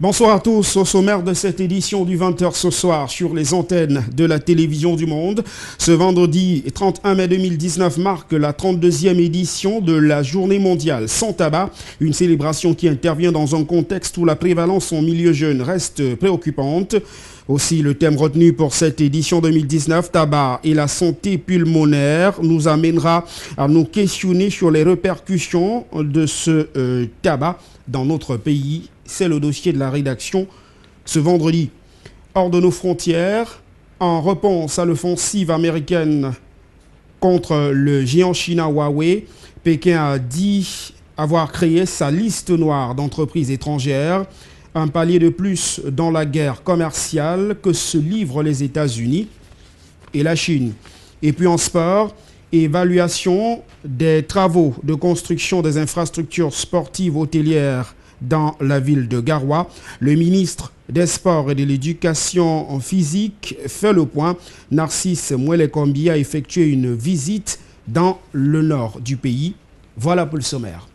Bonsoir à tous, au sommaire de cette édition du 20h ce soir sur les antennes de la télévision du monde. Ce vendredi 31 mai 2019 marque la 32e édition de la Journée mondiale sans tabac, une célébration qui intervient dans un contexte où la prévalence en milieu jeune reste préoccupante. Aussi, le thème retenu pour cette édition 2019, tabac et la santé pulmonaire, nous amènera à nous questionner sur les répercussions de ce tabac dans notre pays. C'est le dossier de la rédaction ce vendredi. Hors de nos frontières, en réponse à l'offensive américaine contre le géant chinois Huawei, Pékin a dit avoir créé sa liste noire d'entreprises étrangères, un palier de plus dans la guerre commerciale que se livrent les États-Unis et la Chine. Et puis en sport, évaluation des travaux de construction des infrastructures sportives hôtelières dans la ville de Garoua. Le ministre des Sports et de l'Éducation physique fait le point. Narcisse Mouele-Kombi a effectué une visite dans le nord du pays. Voilà pour le sommaire.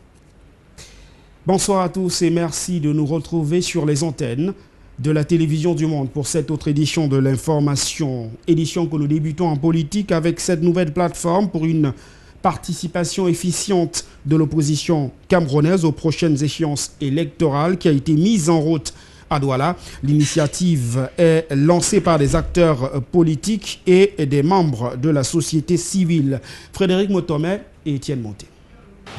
Bonsoir à tous et merci de nous retrouver sur les antennes de la télévision du monde pour cette autre édition de l'information. Édition que nous débutons en politique avec cette nouvelle plateforme pour une participation efficiente de l'opposition camerounaise aux prochaines échéances électorales qui a été mise en route à Douala. L'initiative est lancée par des acteurs politiques et des membres de la société civile. Frédéric Motomé et Étienne Monté.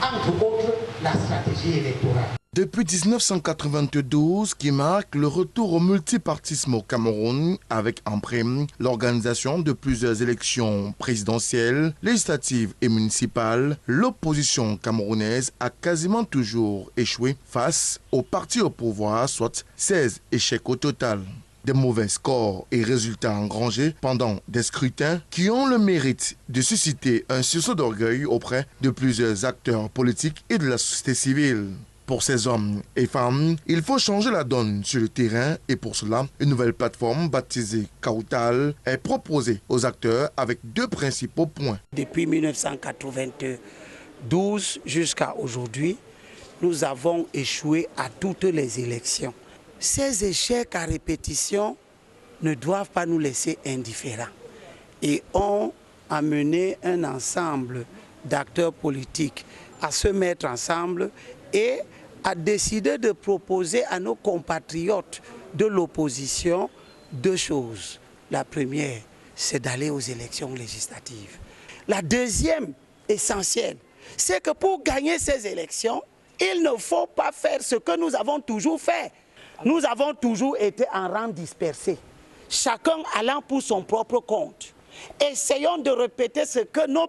Entre autres, la stratégie électorale. Depuis 1992, qui marque le retour au multipartisme au Cameroun, avec en prime l'organisation de plusieurs élections présidentielles, législatives et municipales, l'opposition camerounaise a quasiment toujours échoué face aux partis au pouvoir, soit 16 échecs au total. Des mauvais scores et résultats engrangés pendant des scrutins qui ont le mérite de susciter un sursaut d'orgueil auprès de plusieurs acteurs politiques et de la société civile. Pour ces hommes et femmes, il faut changer la donne sur le terrain et pour cela, une nouvelle plateforme baptisée Kautal est proposée aux acteurs avec deux principaux points. Depuis 1992 jusqu'à aujourd'hui, nous avons échoué à toutes les élections. Ces échecs à répétition ne doivent pas nous laisser indifférents et ont amené un ensemble d'acteurs politiques à se mettre ensemble et à décider de proposer à nos compatriotes de l'opposition deux choses. La première, c'est d'aller aux élections législatives. La deuxième, essentielle, c'est que pour gagner ces élections, il ne faut pas faire ce que nous avons toujours fait. Nous avons toujours été en rang dispersé, chacun allant pour son propre compte. Essayons de répéter ce que nos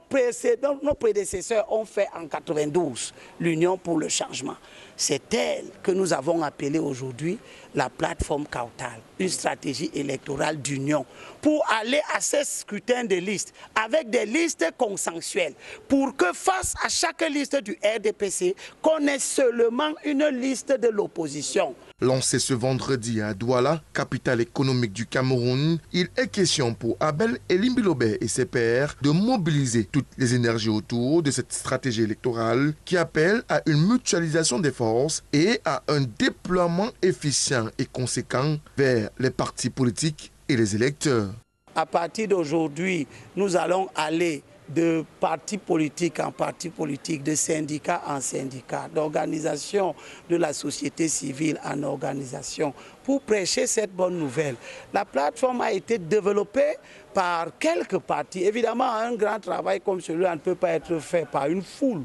prédécesseurs ont fait en 92, l'Union pour le changement. C'est elle que nous avons appelée aujourd'hui la plateforme Kautal, une stratégie électorale d'union pour aller à ces scrutins de listes avec des listes consensuelles pour que face à chaque liste du RDPC, qu'on ait seulement une liste de l'opposition. Lancé ce vendredi à Douala, capitale économique du Cameroun, il est question pour Abel Elimbilobé et ses pairs de mobiliser toutes les énergies autour de cette stratégie électorale qui appelle à une mutualisation des forces et à un déploiement efficient et conséquent vers les partis politiques et les électeurs. À partir d'aujourd'hui, nous allons aller de partis politiques en partis politiques, de syndicats en syndicats, d'organisations de la société civile en organisation, pour prêcher cette bonne nouvelle. La plateforme a été développée par quelques partis. Évidemment, un grand travail comme celui-là ne peut pas être fait par une foule.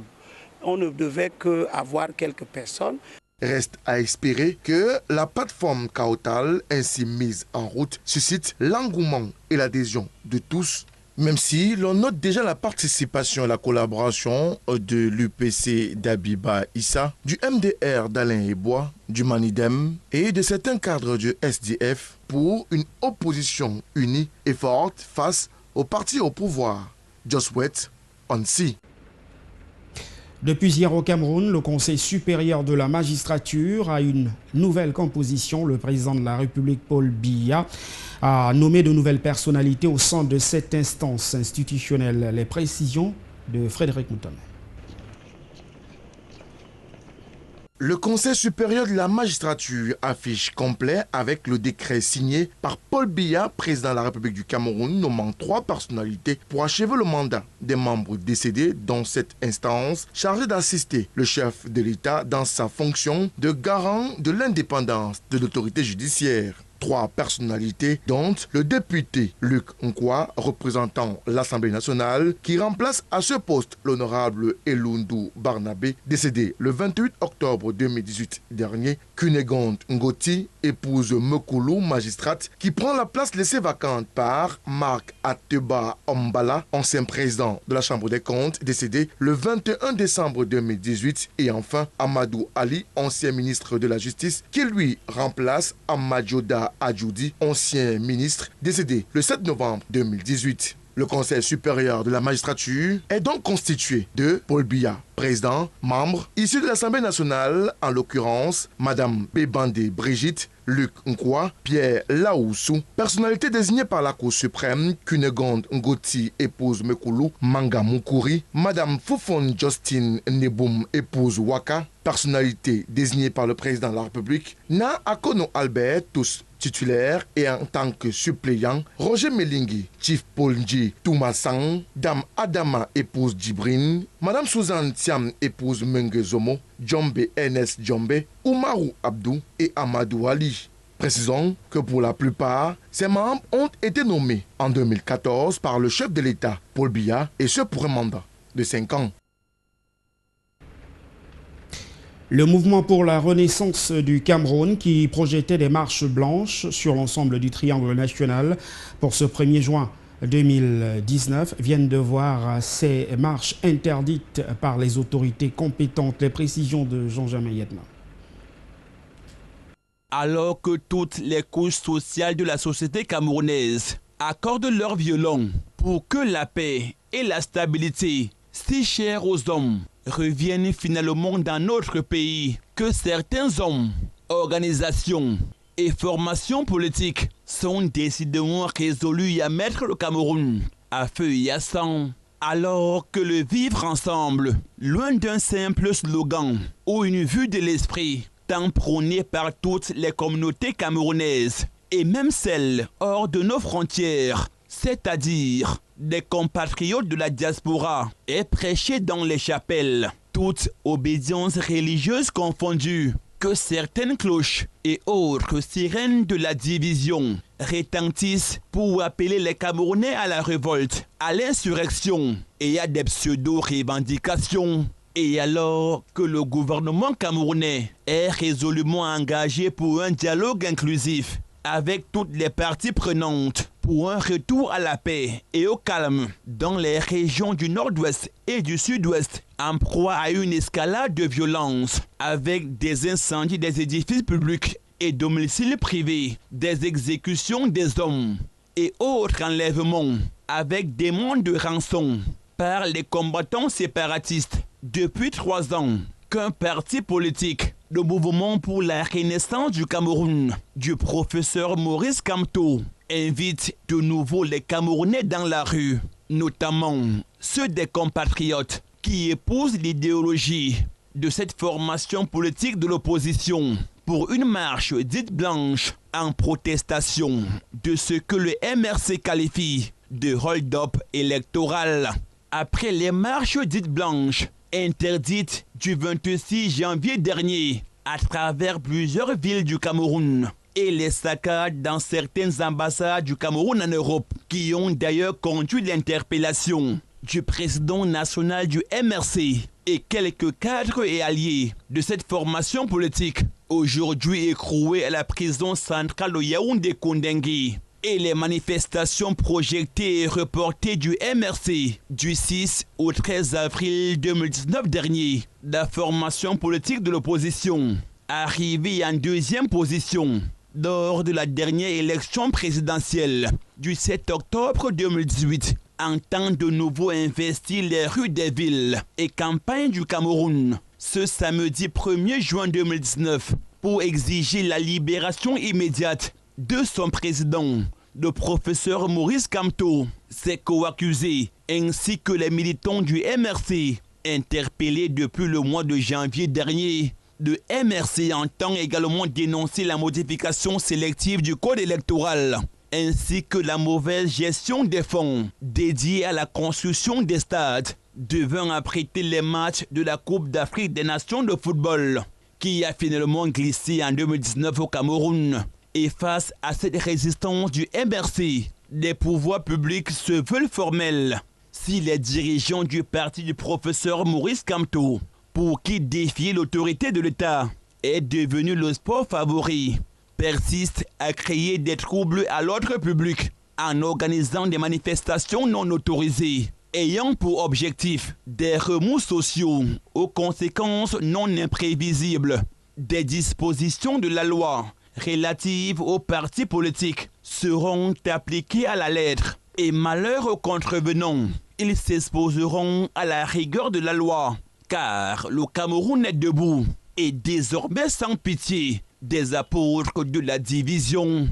On ne devait qu'avoir quelques personnes. Reste à espérer que la plateforme Kautal, ainsi mise en route, suscite l'engouement et l'adhésion de tous. Même si l'on note déjà la participation et la collaboration de l'UPC d'Abiba Issa, du MDR d'Alain Ebois, du Manidem et de certains cadres du SDF pour une opposition unie et forte face aux partis au pouvoir. Just wait and see. Depuis hier au Cameroun, le Conseil supérieur de la magistrature a une nouvelle composition. Le président de la République, Paul Biya, a nommé de nouvelles personnalités au sein de cette instance institutionnelle. Les précisions de Frédéric Moutomé. Le Conseil supérieur de la magistrature affiche complet avec le décret signé par Paul Biya, président de la République du Cameroun, nommant 3 personnalités pour achever le mandat des membres décédés dans cette instance chargée d'assister le chef de l'État dans sa fonction de garant de l'indépendance de l'autorité judiciaire. 3 personnalités, dont le député Luc Nkwa, représentant l'Assemblée nationale, qui remplace à ce poste l'honorable Elundu Barnabé, décédé le 28 octobre 2018 dernier, Cunégonde Ngoti, épouse Mekulu, magistrate, qui prend la place laissée vacante par Marc Ateba Ombala, ancien président de la Chambre des comptes, décédé le 21 décembre 2018, et enfin Amadou Ali, ancien ministre de la Justice, qui lui remplace Amadjoda Adjoudi, ancien ministre, décédé le 7 novembre 2018. Le Conseil supérieur de la magistrature est donc constitué de Paul Biya, président, membres issus de l'Assemblée nationale, en l'occurrence Madame Bebande Brigitte, Luc Nkwa, Pierre Laoussou, personnalité désignée par la Cour suprême, Cunégonde Ngoti, épouse Mekulu, Manga Mukuri, Madame Fufon Justine Neboum, épouse Waka, personnalité désignée par le président de la République, Na Akono Albert, tous titulaire, et en tant que suppléant, Roger Melingi, Chief Polnji Toumassang, Dame Adama, épouse Djibrine, Madame Suzanne Thiam, épouse Menge Zomo, Djombe Ernest Djombe, Oumarou Abdou et Amadou Ali. Précisons que pour la plupart, ces membres ont été nommés en 2014 par le chef de l'État, Paul Biya, et ce pour un mandat de 5 ans. Le mouvement pour la renaissance du Cameroun, qui projetait des marches blanches sur l'ensemble du triangle national pour ce 1er juin 2019, viennent de voir ces marches interdites par les autorités compétentes. Les précisions de Jean-Jamin Yedna. Alors que toutes les couches sociales de la société camerounaise accordent leur violon pour que la paix et la stabilité, si chères aux hommes, reviennent finalement dans notre pays, que certains hommes, organisations et formations politiques sont décidément résolus à mettre le Cameroun à feu et à sang, alors que le vivre ensemble, loin d'un simple slogan ou une vue de l'esprit, tant prôné par toutes les communautés camerounaises et même celles hors de nos frontières, c'est-à-dire des compatriotes de la diaspora, est prêché dans les chapelles, toutes obédiences religieuses confondues, que certaines cloches et autres sirènes de la division retentissent pour appeler les Camerounais à la révolte, à l'insurrection et à des pseudo-revendications. Et alors que le gouvernement camerounais est résolument engagé pour un dialogue inclusif avec toutes les parties prenantes, pour un retour à la paix et au calme dans les régions du nord-ouest et du sud-ouest, en proie à une escalade de violence avec des incendies des édifices publics et domiciles privés, des exécutions des hommes et autres enlèvements avec des demandes de rançon par les combattants séparatistes. Depuis 3 ans qu'un parti politique, le Mouvement pour la Renaissance du Cameroun, du professeur Maurice Kamto, invite de nouveau les Camerounais dans la rue, notamment ceux des compatriotes qui épousent l'idéologie de cette formation politique de l'opposition pour une marche dite blanche en protestation de ce que le MRC qualifie de hold-up électoral. Après les marches dites blanches interdites du 26 janvier dernier à travers plusieurs villes du Cameroun et les saccades dans certaines ambassades du Cameroun en Europe, qui ont d'ailleurs conduit l'interpellation du président national du MRC et quelques cadres et alliés de cette formation politique, aujourd'hui écroués à la prison centrale de Yaoundé-Koundengui, et les manifestations projetées et reportées du MRC du 6 au 13 avril 2019 dernier, la formation politique de l'opposition, arrivée en 2e position lors de la dernière élection présidentielle du 7 octobre 2018, entend de nouveau investir les rues des villes et campagnes du Cameroun ce samedi 1er juin 2019 pour exiger la libération immédiate de son président, le professeur Maurice Kamto, ses co-accusés, ainsi que les militants du MRC, interpellés depuis le mois de janvier dernier Le MRC entend également dénoncer la modification sélective du code électoral, ainsi que la mauvaise gestion des fonds dédiés à la construction des stades devant abriter les matchs de la Coupe d'Afrique des Nations de football, qui a finalement glissé en 2019 au Cameroun. Et face à cette résistance du MRC, les pouvoirs publics se veulent formels. Si les dirigeants du parti du professeur Maurice Kamto, pour qui défier l'autorité de l'État est devenu le sport favori, persiste à créer des troubles à l'ordre public en organisant des manifestations non autorisées, ayant pour objectif des remous sociaux aux conséquences non imprévisibles. Des dispositions de la loi relatives aux partis politiques seront appliquées à la lettre et malheur aux contrevenants, ils s'exposeront à la rigueur de la loi, car le Cameroun est debout et désormais sans pitié des apôtres de la division.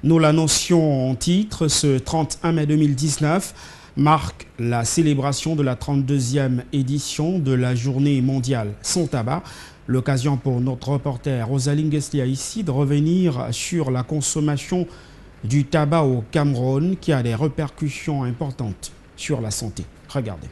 Nous l'annoncions en titre, ce 31 mai 2019 marque la célébration de la 32e édition de la Journée mondiale sans tabac. L'occasion pour notre reporter Rosaline Guestia ici de revenir sur la consommation du tabac au Cameroun qui a des répercussions importantes sur la santé. Regardez.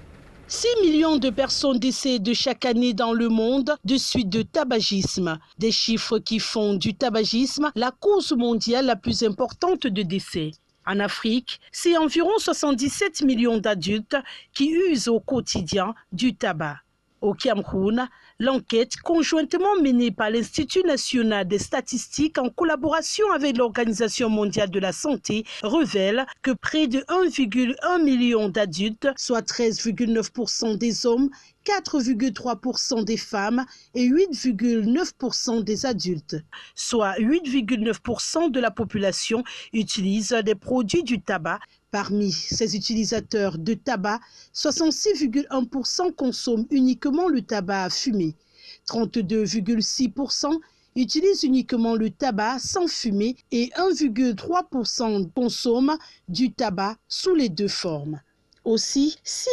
6 millions de personnes décèdent chaque année dans le monde de suite de tabagisme. Des chiffres qui font du tabagisme la cause mondiale la plus importante de décès. En Afrique, c'est environ 77 millions d'adultes qui usent au quotidien du tabac. Au Cameroun, l'enquête conjointement menée par l'Institut national des statistiques en collaboration avec l'Organisation mondiale de la santé révèle que près de 1,1 million d'adultes, soit 13,9% des hommes, 4,3% des femmes et 8,9% des adultes, soit 8,9% de la population utilisent des produits du tabac. Parmi ces utilisateurs de tabac, 66,1% consomment uniquement le tabac à fumer, 32,6% utilisent uniquement le tabac sans fumer et 1,3% consomment du tabac sous les deux formes. Aussi, 6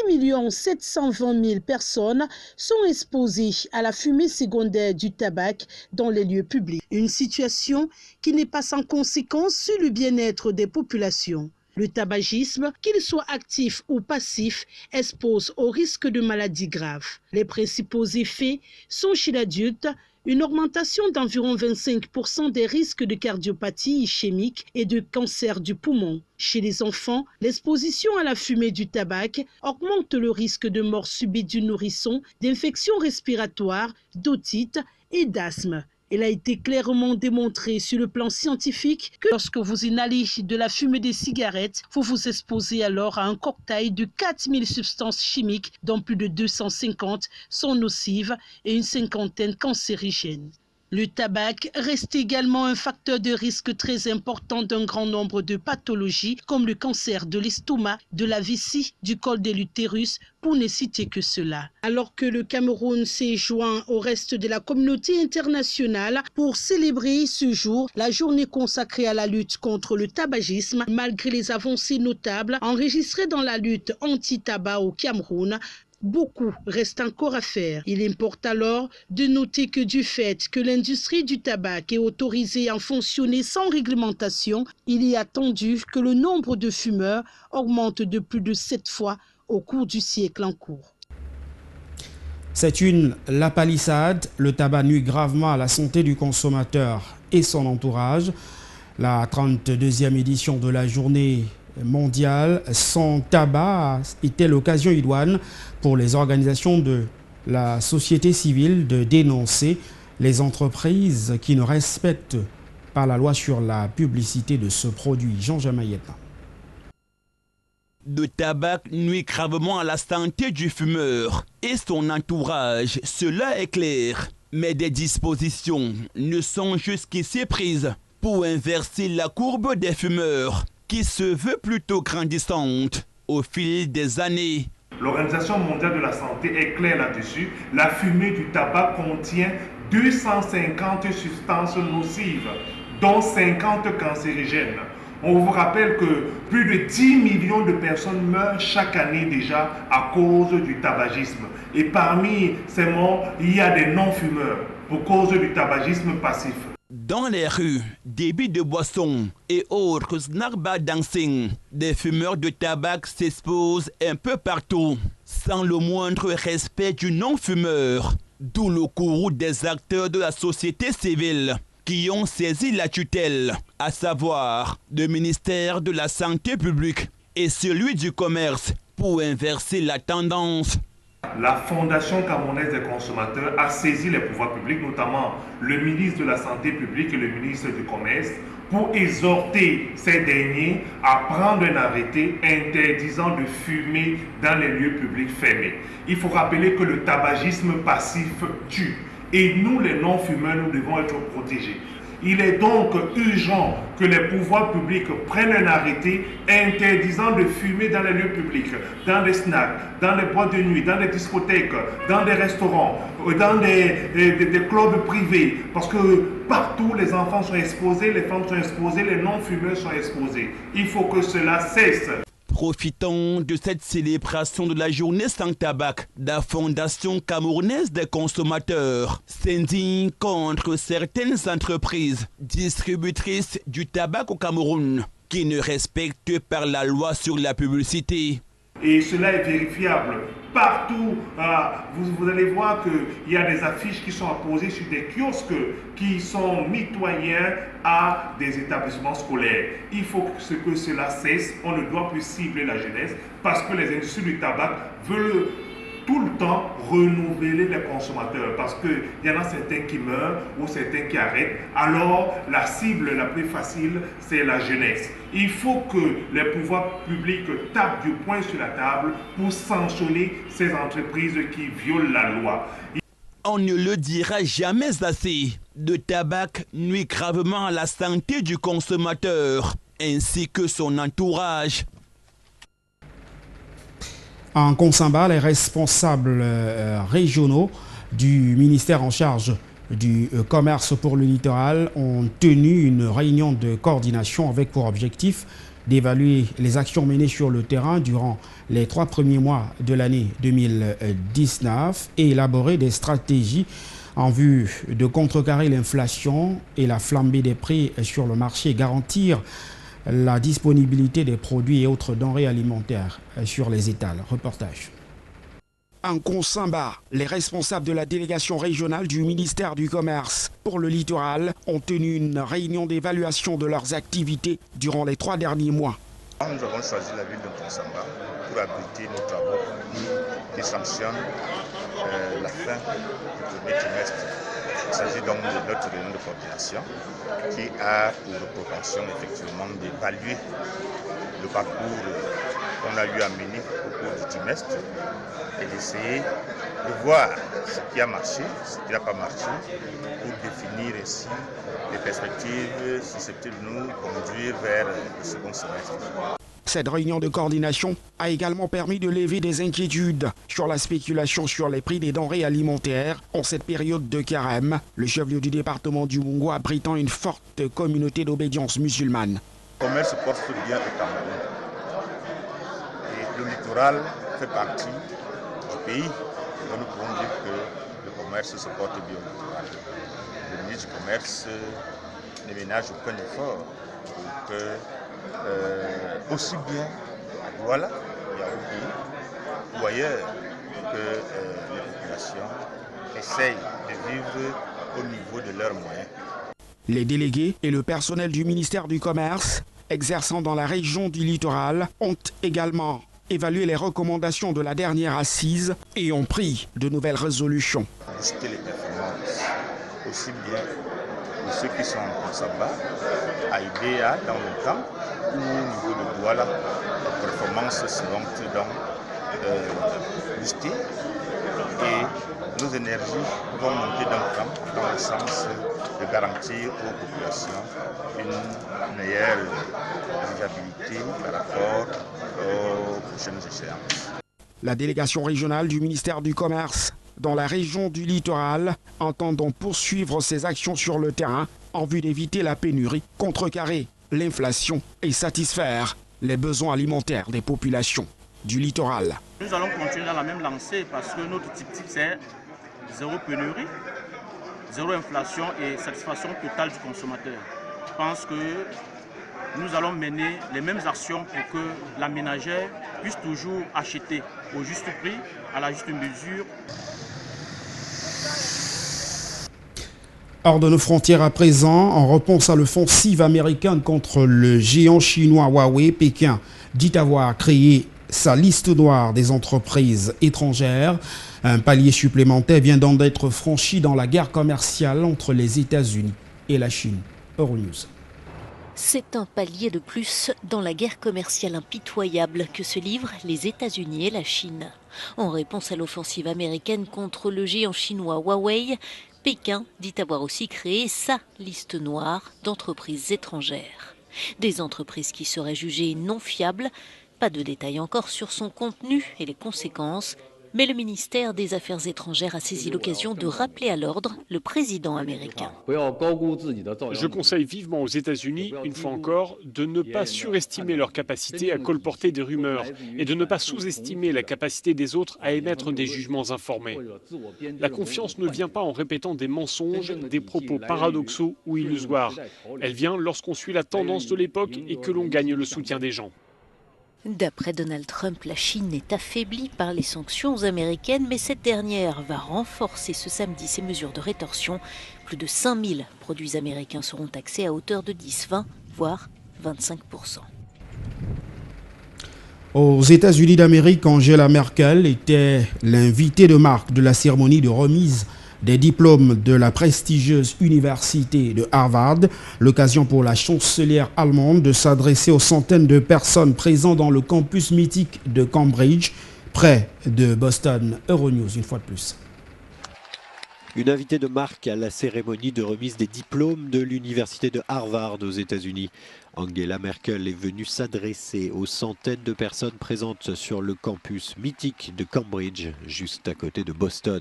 720 000 personnes sont exposées à la fumée secondaire du tabac dans les lieux publics. Une situation qui n'est pas sans conséquence sur le bien-être des populations. Le tabagisme, qu'il soit actif ou passif, expose au risque de maladies graves. Les principaux effets sont chez l'adulte une augmentation d'environ 25% des risques de cardiopathie ischémique et de cancer du poumon. Chez les enfants, l'exposition à la fumée du tabac augmente le risque de mort subite du nourrisson, d'infections respiratoires, d'otite et d'asthme. Il a été clairement démontré sur le plan scientifique que lorsque vous inhalez de la fumée des cigarettes, vous vous exposez alors à un cocktail de 4000 substances chimiques dont plus de 250 sont nocives et une cinquantaine cancérigènes. Le tabac reste également un facteur de risque très important d'un grand nombre de pathologies comme le cancer de l'estomac, de la vessie, du col de l'utérus, pour ne citer que cela. Alors que le Cameroun s'est joint au reste de la communauté internationale pour célébrer ce jour, la journée consacrée à la lutte contre le tabagisme, malgré les avancées notables enregistrées dans la lutte anti-tabac au Cameroun, beaucoup reste encore à faire. Il importe alors de noter que du fait que l'industrie du tabac est autorisée à fonctionner sans réglementation, il est attendu que le nombre de fumeurs augmente de plus de 7 fois au cours du siècle en cours. C'est la palissade. Le tabac nuit gravement à la santé du consommateur et son entourage. La 32e édition de la journée mondiale sans tabac était l'occasion idoine pour les organisations de la société civile de dénoncer les entreprises qui ne respectent pas la loi sur la publicité de ce produit. Jean Jamaïeta. Le tabac nuit gravement à la santé du fumeur et son entourage, cela est clair. Mais des dispositions ne sont jusqu'ici prises pour inverser la courbe des fumeurs, qui se veut plutôt grandissante au fil des années. L'Organisation mondiale de la santé est claire là-dessus. La fumée du tabac contient 250 substances nocives, dont 50 cancérigènes. On vous rappelle que plus de 10 millions de personnes meurent chaque année déjà à cause du tabagisme. Et parmi ces morts, il y a des non-fumeurs pour cause du tabagisme passif. Dans les rues, débits de boissons et autres snack bar dancing, des fumeurs de tabac s'exposent un peu partout, sans le moindre respect du non-fumeur. D'où le courroux des acteurs de la société civile qui ont saisi la tutelle, à savoir le ministère de la Santé publique et celui du Commerce, pour inverser la tendance. La Fondation camerounaise des consommateurs a saisi les pouvoirs publics, notamment le ministre de la Santé publique et le ministre du Commerce, pour exhorter ces derniers à prendre un arrêté interdisant de fumer dans les lieux publics fermés. Il faut rappeler que le tabagisme passif tue et nous, les non-fumeurs, nous devons être protégés. Il est donc urgent que les pouvoirs publics prennent un arrêté interdisant de fumer dans les lieux publics, dans les snacks, dans les boîtes de nuit, dans les discothèques, dans des restaurants, dans des clubs privés. Parce que partout, les enfants sont exposés, les femmes sont exposées, les non-fumeurs sont exposés. Il faut que cela cesse. Profitant de cette célébration de la journée sans tabac, la Fondation camerounaise des consommateurs s'indigne contre certaines entreprises distributrices du tabac au Cameroun qui ne respectent pas la loi sur la publicité. Et cela est vérifiable. Partout, vous allez voir qu'il y a des affiches qui sont apposées sur des kiosques qui sont mitoyens à des établissements scolaires. Il faut que cela cesse. On ne doit plus cibler la jeunesse parce que les industries du tabac veulent tout le temps renouveler les consommateurs parce qu'il y en a certains qui meurent ou certains qui arrêtent. Alors, la cible la plus facile, c'est la jeunesse. Il faut que les pouvoirs publics tapent du poing sur la table pour sanctionner ces entreprises qui violent la loi. On ne le dira jamais assez. Le tabac nuit gravement à la santé du consommateur ainsi que son entourage. En Konsamba, les responsables régionaux du ministère en charge du commerce pour le littoral ont tenu une réunion de coordination avec pour objectif d'évaluer les actions menées sur le terrain durant les 3 premiers mois de l'année 2019 et élaborer des stratégies en vue de contrecarrer l'inflation et la flambée des prix sur le marché et garantir la disponibilité des produits et autres denrées alimentaires sur les étals. Reportage. En Konsamba, les responsables de la délégation régionale du ministère du Commerce pour le littoral ont tenu une réunion d'évaluation de leurs activités durant les 3 derniers mois. Nous avons choisi la ville de Konsamba pour abriter nos travaux qui sanctionnent la fin du premier trimestre. Il s'agit donc de notre réunion de coordination qui a pour propension effectivement d'évaluer le parcours qu'on a eu à mener au cours du trimestre et d'essayer de voir ce qui a marché, ce qui n'a pas marché, pour définir ainsi les perspectives susceptibles de nous conduire vers le second semestre. Cette réunion de coordination a également permis de lever des inquiétudes sur la spéculation sur les prix des denrées alimentaires en cette période de carême, le chef-lieu du département du Mungo abritant une forte communauté d'obédience musulmane. Le commerce se porte bien au Cameroun. Et le littoral fait partie du pays. Donc nous pouvons dire que le commerce se porte bien au littoral. Le ministre du Commerce ne ménage aucun effort pour que aussi bien à Douala, Yaoundé ou ailleurs, que les populations essayent de vivre au niveau de leurs moyens. Les délégués et le personnel du ministère du Commerce exerçant dans la région du littoral ont également évalué les recommandations de la dernière assise et ont pris de nouvelles résolutions. Booster les performances, aussi bien pour ceux qui sont en Konsamba, à IDEA dans le temps, ou au niveau de Douala, les performances seront donc boostées et nos énergies vont monter dans le sens de garantir aux populations une meilleure vivabilité par rapport aux prochaines échéances. La délégation régionale du ministère du Commerce dans la région du littoral entend donc poursuivre ses actions sur le terrain en vue d'éviter la pénurie, contrecarrer l'inflation et satisfaire les besoins alimentaires des populations du littoral. Nous allons continuer dans la même lancée parce que notre type c'est zéro pénurie, zéro inflation et satisfaction totale du consommateur. Je pense que nous allons mener les mêmes actions pour que la ménagère puisse toujours acheter au juste prix, à la juste mesure. Hors de nos frontières à présent, en réponse à l'offensive américaine contre le géant chinois Huawei, Pékin dit avoir créé sa liste noire des entreprises étrangères. Un palier supplémentaire vient donc d'être franchi dans la guerre commerciale entre les États-Unis et la Chine. Euronews. C'est un palier de plus dans la guerre commerciale impitoyable que se livrent les États-Unis et la Chine. En réponse à l'offensive américaine contre le géant chinois Huawei, Pékin dit avoir aussi créé sa liste noire d'entreprises étrangères. Des entreprises qui seraient jugées non fiables. Pas de détails encore sur son contenu et les conséquences, mais le ministère des Affaires étrangères a saisi l'occasion de rappeler à l'ordre le président américain. Je conseille vivement aux États-Unis, une fois encore, de ne pas surestimer leur capacité à colporter des rumeurs et de ne pas sous-estimer la capacité des autres à émettre des jugements informés. La confiance ne vient pas en répétant des mensonges, des propos paradoxaux ou illusoires. Elle vient lorsqu'on suit la tendance de l'époque et que l'on gagne le soutien des gens. D'après Donald Trump, la Chine est affaiblie par les sanctions américaines, mais cette dernière va renforcer ce samedi ses mesures de rétorsion. Plus de 5000 produits américains seront taxés à hauteur de 10, 20, voire 25%. Aux États-Unis d'Amérique, Angela Merkel était l'invitée de marque de la cérémonie de remise des diplômes de la prestigieuse université de Harvard, l'occasion pour la chancelière allemande de s'adresser aux centaines de personnes présentes dans le campus mythique de Cambridge, près de Boston. Euronews, une fois de plus. Une invitée de marque à la cérémonie de remise des diplômes de l'université de Harvard aux États-Unis. Angela Merkel est venue s'adresser aux centaines de personnes présentes sur le campus mythique de Cambridge, juste à côté de Boston.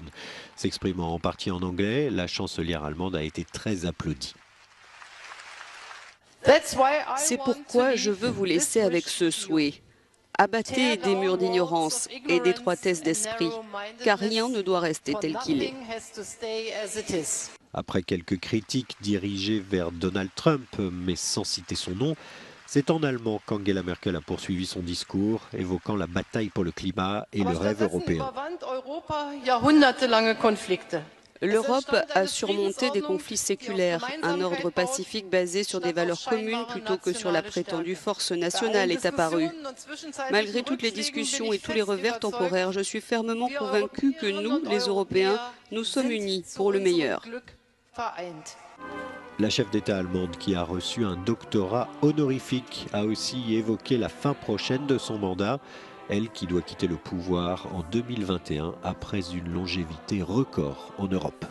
S'exprimant en partie en anglais, la chancelière allemande a été très applaudie. C'est pourquoi je veux vous laisser avec ce souhait. Abattez des murs d'ignorance et d'étroitesse d'esprit, car rien ne doit rester tel qu'il est. Après quelques critiques dirigées vers Donald Trump, mais sans citer son nom, c'est en allemand qu'Angela Merkel a poursuivi son discours, évoquant la bataille pour le climat et le rêve européen. L'Europe a surmonté des conflits séculaires. Un ordre pacifique basé sur des valeurs communes plutôt que sur la prétendue force nationale est apparu. Malgré toutes les discussions et tous les revers temporaires, je suis fermement convaincu que nous, les Européens, nous sommes unis pour le meilleur. La chef d'État allemande, qui a reçu un doctorat honorifique, a aussi évoqué la fin prochaine de son mandat. Elle qui doit quitter le pouvoir en 2021 après une longévité record en Europe.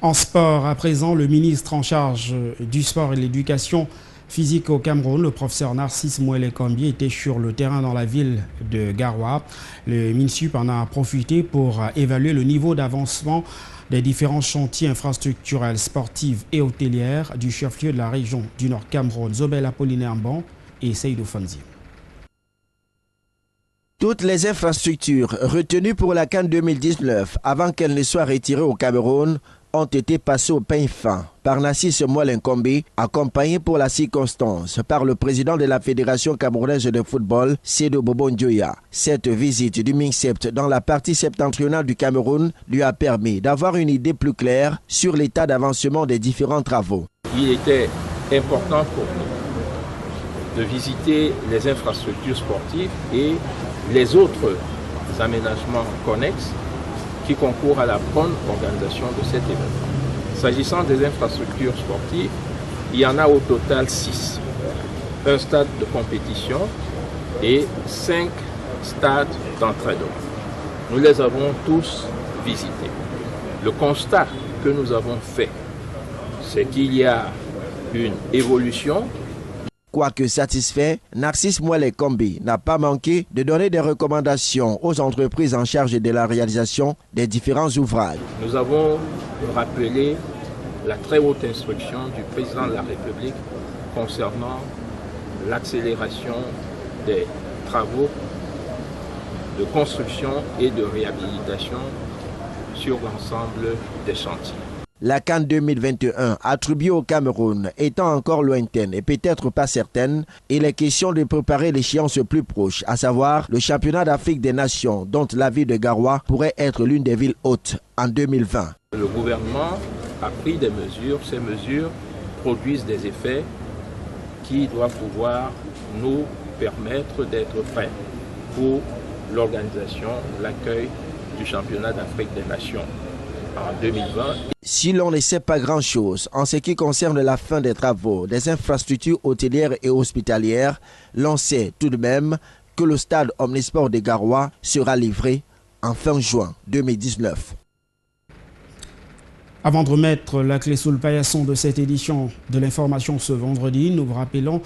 En sport, à présent, le ministre en charge du sport et de l'éducation physique au Cameroun, le professeur Narcisse Mouele-Kambi, était sur le terrain dans la ville de Garoua. Le MINSUP en a profité pour évaluer le niveau d'avancement des différents chantiers infrastructurels, sportifs et hôtelières du chef-lieu de la région du Nord Cameroun, Zobel Apollinaire Mban et Seydou Fanzi. Toutes les infrastructures retenues pour la CAN 2019 avant qu'elles ne soient retirées au Cameroun ont été passées au peigne fin par Narcisse Mouele-Kambi, accompagné pour la circonstance par le président de la Fédération camerounaise de football, Seydou Bobo Ndioya. Cette visite du MINSEP dans la partie septentrionale du Cameroun lui a permis d'avoir une idée plus claire sur l'état d'avancement des différents travaux. Il était important pour nous de visiter les infrastructures sportives et les autres aménagements connexes qui concourent à la bonne organisation de cet événement. S'agissant des infrastructures sportives, il y en a au total 6. Un stade de compétition et 5 stades d'entraînement. Nous les avons tous visités. Le constat que nous avons fait, c'est qu'il y a une évolution. Quoique satisfait, Narcisse Mouele-Kambi n'a pas manqué de donner des recommandations aux entreprises en charge de la réalisation des différents ouvrages. Nous avons rappelé la très haute instruction du président de la République concernant l'accélération des travaux de construction et de réhabilitation sur l'ensemble des chantiers. La CAN 2021 attribuée au Cameroun étant encore lointaine et peut-être pas certaine, il est question de préparer l'échéance plus proche, à savoir le championnat d'Afrique des Nations, dont la ville de Garoua pourrait être l'une des villes hôtes en 2020. Le gouvernement a pris des mesures, ces mesures produisent des effets qui doivent pouvoir nous permettre d'être prêts pour l'organisation, l'accueil du championnat d'Afrique des Nations en 2020. Si l'on ne sait pas grand-chose en ce qui concerne la fin des travaux des infrastructures hôtelières et hospitalières, l'on sait tout de même que le stade Omnisport de Garoua sera livré en fin juin 2019. Avant de remettre la clé sous le paillasson de cette édition de l'information ce vendredi, nous vous rappelons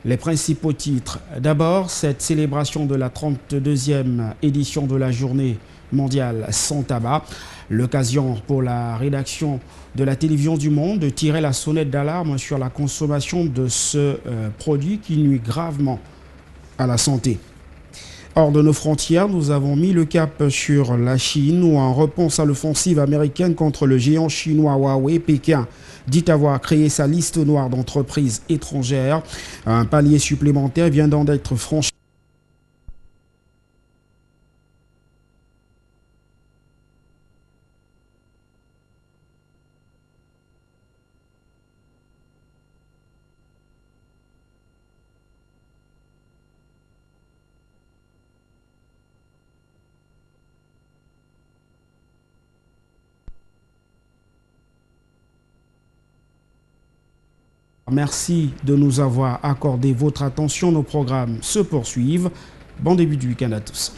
les principaux titres. D'abord, cette célébration de la 32e édition de la journée mondiale sans tabac. L'occasion pour la rédaction de la Télévision du Monde de tirer la sonnette d'alarme sur la consommation de ce produit qui nuit gravement à la santé. Hors de nos frontières, nous avons mis le cap sur la Chine où en réponse à l'offensive américaine contre le géant chinois Huawei, Pékin dit avoir créé sa liste noire d'entreprises étrangères. Un palier supplémentaire vient d'être franchi. Merci de nous avoir accordé votre attention. Nos programmes se poursuivent. Bon début du week-end à tous.